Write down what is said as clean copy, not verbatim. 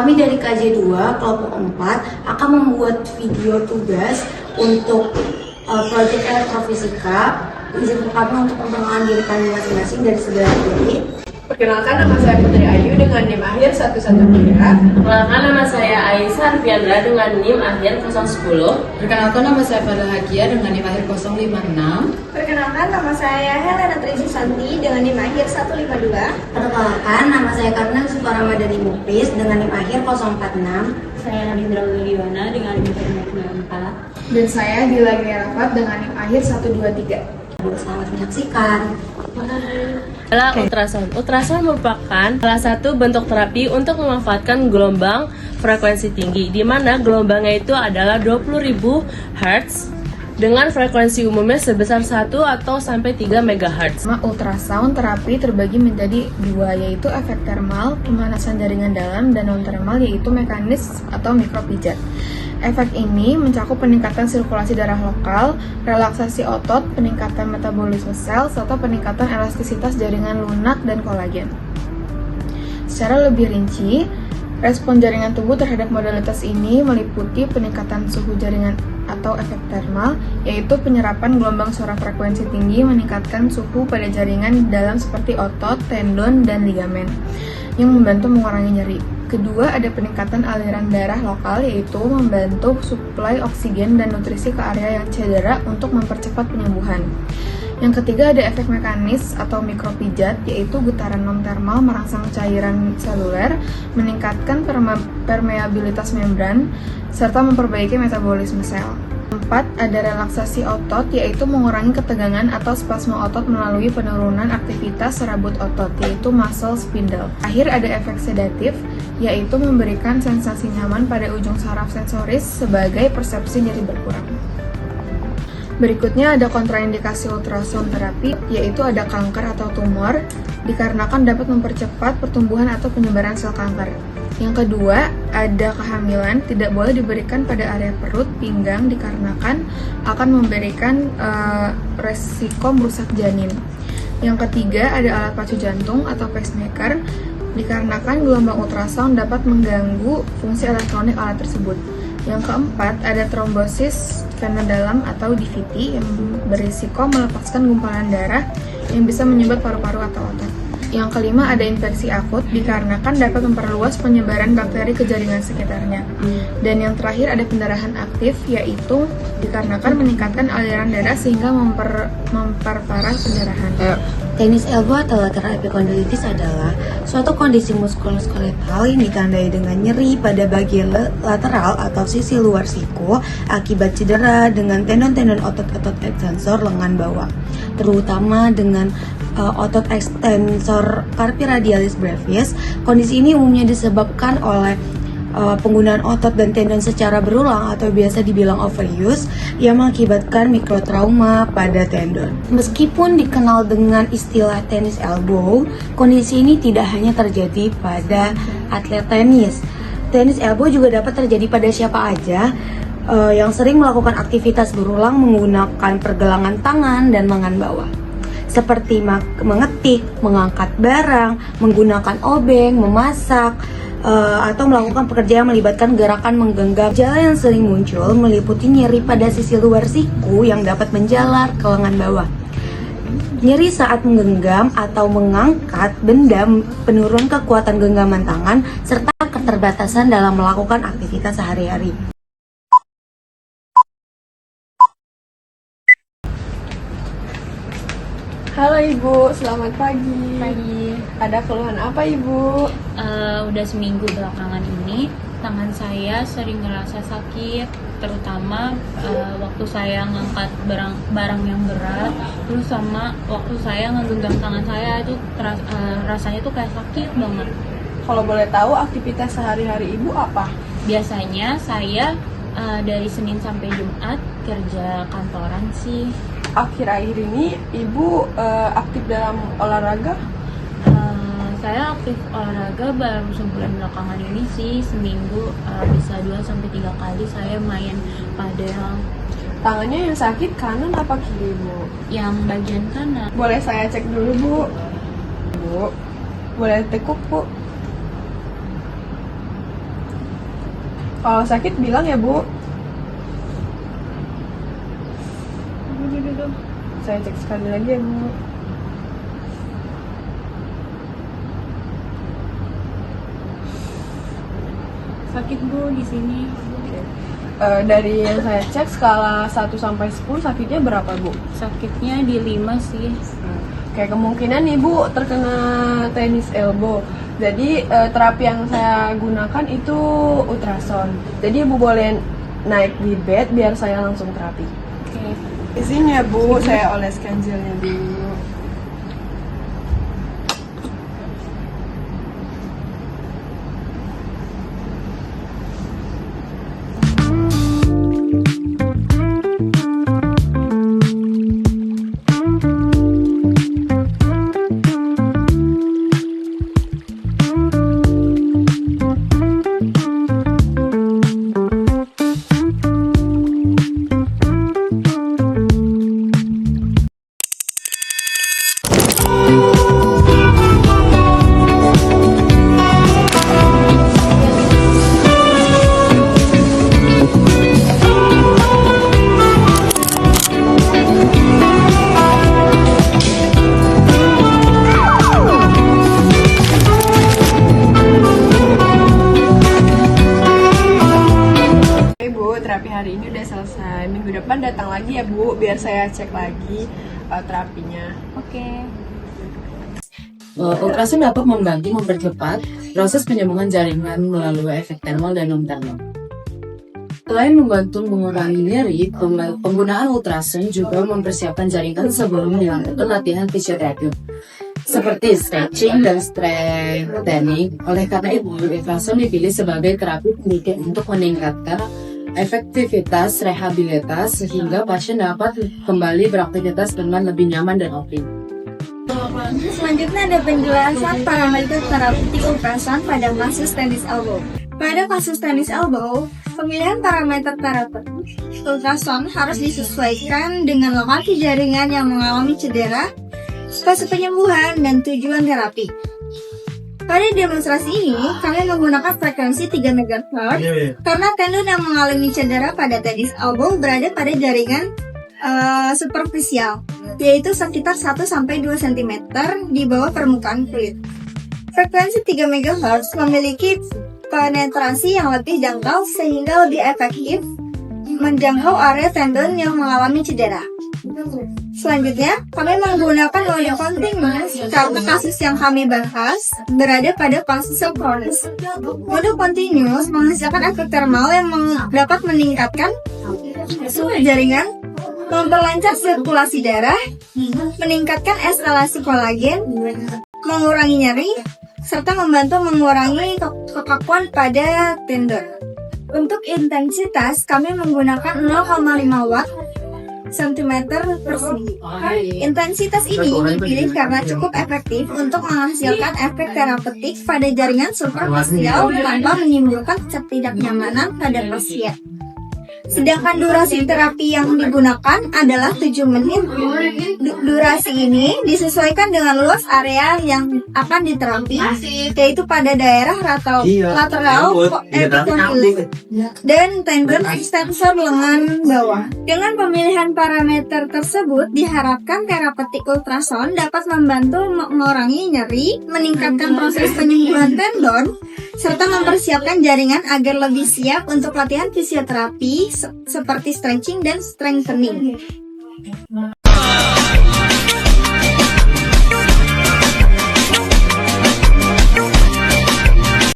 Kami dari KJ2 kelompok 4 akan membuat video tugas untuk proyek elektrofisika. Izin kami untuk memperkenalkan diri kami masing-masing dari sebelah kiri. Perkenalkan, nama saya Putri Ayu dengan NIM akhir 113. Perkenalkan, nama saya Aisyah Arfiandra dengan NIM akhir 010. Perkenalkan, nama saya Fadla Hakia dengan NIM akhir 056. Perkenalkan, nama saya Helena Trisusanti dengan NIM akhir 152. Perkenalkan, nama saya Karna Sukaramandani Muklis dengan NIM akhir 046. Saya Nabindra Widiwana dengan NIM akhir 094. Dan saya Dila Rafat dengan NIM akhir 123. Selamat menyaksikan. Adalah ultrasound. Ultrasound merupakan salah satu bentuk terapi untuk memanfaatkan gelombang frekuensi tinggi, di mana gelombangnya itu adalah 20.000 Hz dengan frekuensi umumnya sebesar 1 atau sampai 3 MHz. Ultrasound terapi terbagi menjadi dua, yaitu efek termal, pemanasan jaringan dalam, dan non termal, yaitu mekanis atau mikropijat. Efek ini mencakup peningkatan sirkulasi darah lokal, relaksasi otot, peningkatan metabolisme sel, serta peningkatan elastisitas jaringan lunak dan kolagen. Secara lebih rinci, respon jaringan tubuh terhadap modalitas ini meliputi peningkatan suhu jaringan atau efek termal, yaitu penyerapan gelombang suara frekuensi tinggi meningkatkan suhu pada jaringan dalam seperti otot, tendon, dan ligamen, yang membantu mengurangi nyeri. Kedua, ada peningkatan aliran darah lokal, yaitu membantu suplai oksigen dan nutrisi ke area yang cedera untuk mempercepat penyembuhan. Yang ketiga, ada efek mekanis atau mikropijat, yaitu getaran non-termal merangsang cairan seluler, meningkatkan permeabilitas membran, serta memperbaiki metabolisme sel. 4. Ada relaksasi otot, yaitu mengurangi ketegangan atau spasme otot melalui penurunan aktivitas serabut otot, yaitu muscle spindle. Akhir, ada efek sedatif, yaitu memberikan sensasi nyaman pada ujung saraf sensoris sebagai persepsi nyeri berkurang. Berikutnya ada kontraindikasi ultrasound terapi, yaitu ada kanker atau tumor, dikarenakan dapat mempercepat pertumbuhan atau penyebaran sel kanker. Yang kedua, ada kehamilan, tidak boleh diberikan pada area perut, pinggang, dikarenakan akan memberikan resiko merusak janin. Yang ketiga, ada alat pacu jantung atau pacemaker, dikarenakan gelombang ultrasound dapat mengganggu fungsi elektronik alat tersebut. Yang keempat, ada trombosis vena dalam atau DVT yang berisiko melepaskan gumpalan darah yang bisa menyumbat paru-paru atau otot. Yang kelima, ada infeksi akut, dikarenakan dapat memperluas penyebaran bakteri ke jaringan sekitarnya. Dan yang terakhir, ada pendarahan aktif, yaitu dikarenakan meningkatkan aliran darah sehingga memperparah pendarahan. Tenis elbow atau lateral epikondilitis adalah suatu kondisi muskuloskeletal yang ditandai dengan nyeri pada bagian lateral atau sisi luar siku akibat cedera dengan tendon-tendon otot-otot ekstensor lengan bawah, terutama dengan otot ekstensor carpi radialis brevis. Kondisi ini umumnya disebabkan oleh penggunaan otot dan tendon secara berulang atau biasa dibilang overuse yang mengakibatkan mikrotrauma pada tendon. Meskipun dikenal dengan istilah tenis elbow, kondisi ini tidak hanya terjadi pada atlet tenis. Tenis elbow juga dapat terjadi pada siapa aja yang sering melakukan aktivitas berulang menggunakan pergelangan tangan dan lengan bawah, seperti mengetik, mengangkat barang, menggunakan obeng, memasak, atau melakukan pekerjaan yang melibatkan gerakan menggenggam. Gejala yang sering muncul meliputi nyeri pada sisi luar siku yang dapat menjalar ke lengan bawah, nyeri saat menggenggam atau mengangkat benda, penurun kekuatan genggaman tangan, serta keterbatasan dalam melakukan aktivitas sehari-hari. Halo Ibu, selamat pagi. Pagi. Ada keluhan apa Ibu? Udah seminggu belakangan ini tangan saya sering ngerasa sakit, terutama waktu saya ngangkat barang yang berat, terus sama waktu saya ngegenggam tangan saya itu rasanya tuh kayak sakit banget. Kalau boleh tahu aktivitas sehari-hari Ibu apa? Biasanya saya dari Senin sampai Jumat kerja kantoran sih. Akhir-akhir ini Ibu aktif dalam olahraga? Saya aktif olahraga baru sebulan belakangan ini sih, seminggu bisa 2-3 kali saya main padel. Tangannya yang sakit kanan apa kiri Bu? Yang bagian kanan. Boleh saya cek dulu Bu? Bu, boleh tekuk Bu? Kalau sakit bilang ya Bu. Saya cek sekali lagi ya Bu. Sakit Bu di sini. Dari yang saya cek skala 1 sampai 10 sakitnya berapa Bu? Sakitnya di 5 sih. Kayak kemungkinan nih Bu terkena tenis elbow. Jadi terapi yang saya gunakan itu ultrasound. Jadi Bu boleh naik di bed biar saya langsung terapi. Oke. Izin ya Bu, saya oleskan gelnya dulu. Terapi hari ini udah selesai. Minggu depan datang lagi ya Bu, biar saya cek lagi terapinya. Oke. Ultrasound dapat membantu mempercepat proses penyambungan jaringan melalui efek thermal dan non-thermal. Selain membantu mengurangi nyeri, penggunaan ultrasound juga mempersiapkan jaringan sebelum dilakukan latihan fisioterapi, seperti stretching dan strengthening. Oleh karena itu, ultrasound dipilih sebagai terapi pendidik untuk meningkatkan efektivitas rehabilitas sehingga pasien dapat kembali beraktivitas dengan lebih nyaman dan optimal. Selanjutnya ada penjelasan parameter terapeutik ultrasound pada kasus tenis elbow. Pada kasus tenis elbow, pemilihan parameter terapeutik ultrasound harus disesuaikan dengan lokasi jaringan yang mengalami cedera, fase penyembuhan, dan tujuan terapi. Pada demonstrasi ini, kami menggunakan frekuensi 3 MHz karena tendon yang mengalami cedera pada tenis elbow berada pada jaringan superficial, yaitu sekitar 1-2 cm di bawah permukaan kulit. Frekuensi 3 MHz memiliki penetrasi yang lebih dangkal sehingga lebih efektif menjangkau area tendon yang mengalami cedera. Selanjutnya, kami menggunakan mode continuous karena kasus yang kami bahas berada pada kasus kronis. Mode continuous menghasilkan efek thermal yang dapat meningkatkan suhu jaringan, memperlancar sirkulasi darah, meningkatkan eskalasi kolagen, mengurangi nyeri, serta membantu mengurangi kekakuan pada tendon. Untuk intensitas, kami menggunakan 0,5 watt cm persegi. Intensitas ini dipilih karena cukup efektif untuk menghasilkan efek terapeutik pada jaringan superficial tanpa menimbulkan ketidaknyamanan pada pasien. Sedangkan durasi terapi yang digunakan adalah 7 menit. Durasi ini disesuaikan dengan luas area yang akan diterapi, yaitu pada daerah lateral epicondylis dan tendon extensor lengan bawah. Dengan pemilihan parameter tersebut, diharapkan terapeutik ultrasound dapat membantu mengurangi nyeri, meningkatkan proses penyembuhan tendon, serta mempersiapkan jaringan agar lebih siap untuk latihan fisioterapi seperti stretching dan strengthening.